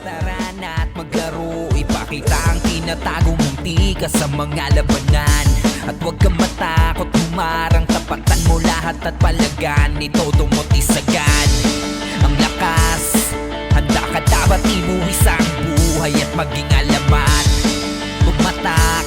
Tara na't maglaro, ipakita ang tinatago mong tika sa mga labanan. At huwag kang matakot, humarang tapatan mo lahat at palagan, itodo mo't isagan ang lakas. Handa ka dapat ibuwis ang buhay at maging alamat. Tumatak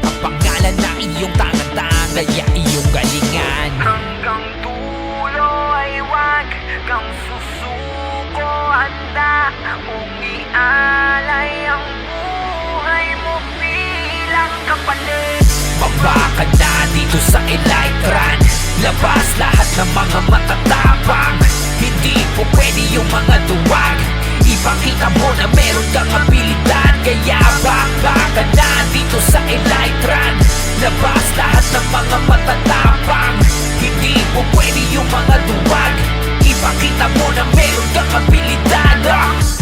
ang pangalan na iyong tangatang, kaya iyong galingan. Hanggang dulo ay wag kang susuko. Handa mong ialay ang buhay mo bilang kapalit. Baba ka na dito sa Elytran, labas lahat ng mga matatapang. Hindi po pwede yung mga duwag, ipakita mo na meron kang abilidad. Kaya baba ka na dito sa Elytran, labas lahat ng mga matatapang. Hindi po pwede yung mga duwag, ipakita mo na meron kang abilidad.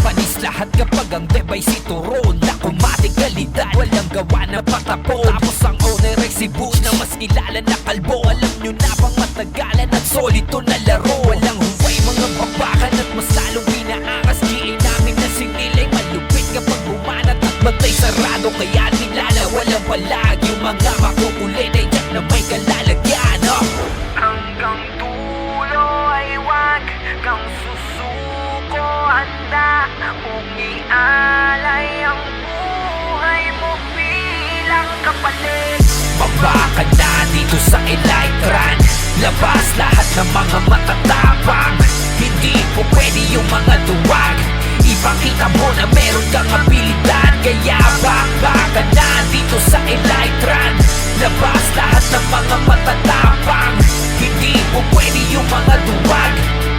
Panis lahat kapag ang device ituron na kumatikalidad, walang gawa na patapon. Tapos ang owner ay si Bush na mas kilala na kalbo. Alam nyo na bang matagalan at solito na laro. Walang huway mga babakan at mas lalong pinaangas. GA namin na sinilay malupit kapag bumanat at bantay sarado. Kaya nilala walang palag, yung mga makukulit ay tiyak na may kalalagyan. Hanggang dulo ay wag kang susuko. Handa mong ialay ang buhay mo bilang kapalit. Baba ka na dito sa Elytran, labas lahat ng mga matatapang. Hindi po pwede yung mga duwag, ipakita mo na meron kang abilidad. Kaya baba ka na dito sa Elytran, labas lahat ng mga matatapang. Hindi po pwede yung mga duwag,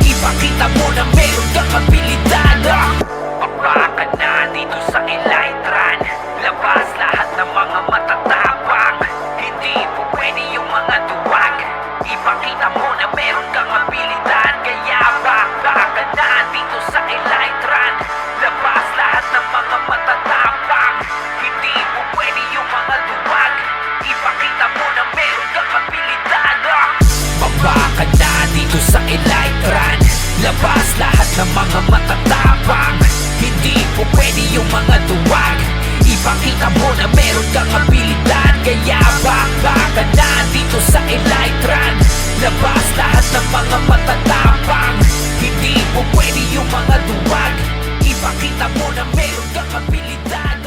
ipakita mo na meron kang abilidad. Baba ka na dito sa Elytran, labas lahat ng mga matatapang. Hindi po pwede yung mga duwag, ipakita mo na meron kang abilidad. Kaya baba ka na dito sa Elytran, labas lahat ng mga matatapang. Hindi po pwede yung mga duwag, ipakita mo na meron kang abilidad. Baba ka na dito sa Elytran, labas lahat ng mga matatapang. Hindi po pwede yung mga duwag, ipakita mo na meron kang abilidad. Kaya baba ka na dito sa Elytran, labas lahat ng mga matatapang. Hindi po pwede yung mga duwag, ipakita mo na meron kang abilidad.